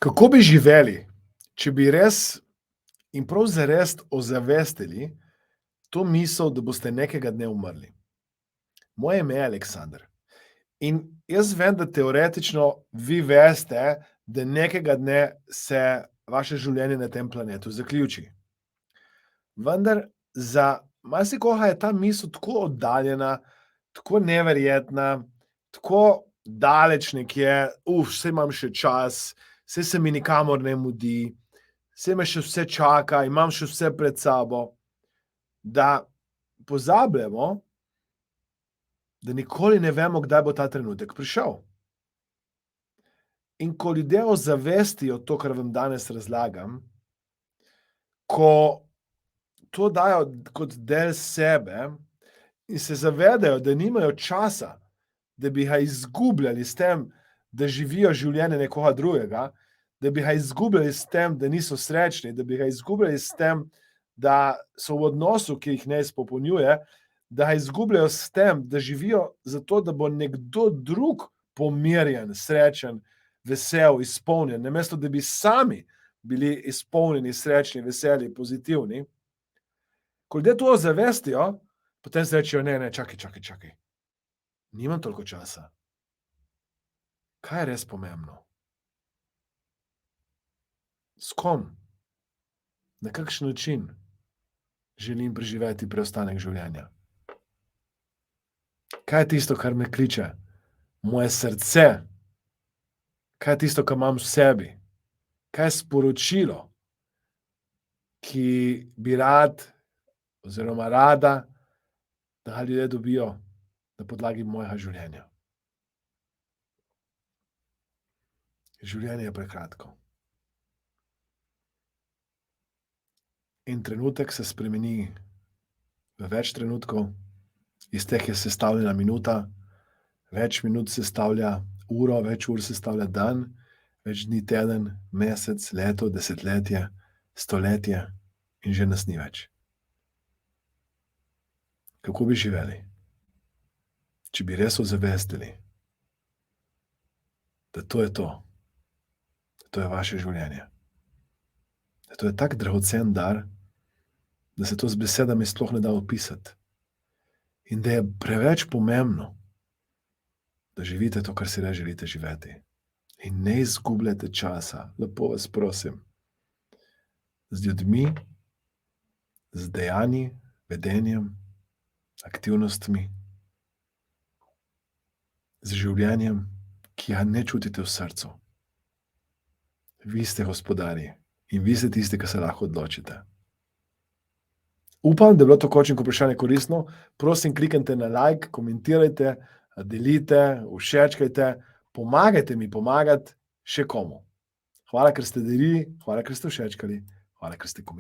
Kako bi živeli, če bi res in prav zares ozavestili to misel, da boste nekega dne umrli? Moje ime je Aleksander in jaz vem, da teoretično vi veste, da nekega dne se vaše življenje na tem planetu zaključi. Vendar za marsikoga je ta misel tako oddaljena, tako neverjetna, tako daleč nekje, saj imam še čas, saj se mi nikamor ne mudi, saj me še vse čaka, imam še vse pred sabo, da pozabljamo, da nikoli ne vemo, kdaj bo ta trenutek prišel. In ko ljudje ozavestijo to, kar vam danes razlagam, ko to dajo kot del sebe in se zavedajo, da nimajo časa, da bi ga izgubljali s tem, da živijo življenje nekoga drugega, da bi ga izgubljali s tem, da niso srečni, da bi ga izgubljali s tem, da so v odnosu, ki jih ne izpopolnjuje, da ga izgubljajo s tem, da živijo zato, da bo nekdo drug pomirjen, srečen, vesel, izpolnjen, namesto da bi sami bili izpolnjeni, srečni, veseli, pozitivni. Ko ljudje to ozavestijo, potem si rečejo, ne, čakaj. Nimam toliko časa. Kaj je res pomembno? S kom? Na kakšen način želim preživeti preostanek življenja? Kaj je tisto, kar me kliče? Moje srce? Kaj je tisto, kar imam v sebi? Kaj je sporočilo, ki bi rad oziroma rada, da ga ljudje dobijo na podlagi mojega življenja? Življenje je prekratko. In trenutek se spremeni v več trenutkov, iz teh je sestavljena minuta, več minut sestavlja uro, več ur sestavlja dan, več dni teden, mesec, leto, desetletje, stoletje in že nas ni več. Kako bi živeli, če bi res ozavestili, da to je to, da to je vaše življenje, da to je tak dragocen dar, da se to z besedami sploh ne da opisati in da je preveč pomembno, da živite to, kar si res želite živeti. In ne izgubljate časa, lepo vas prosim, z ljudmi, z dejanji, vedenjem, aktivnostmi, z življenjem, ki ga ne čutite v srcu. Vi ste gospodarji in vi ste tisti, ki se lahko odločite. Upam, da je bilo to coaching vprašanje koristno. Prosim, kliknite na like, komentirajte, delite, všečkajte, pomagajte mi pomagati še komu. Hvala, ker ste delili, hvala, ker ste všečkali, hvala, ker ste komentirali.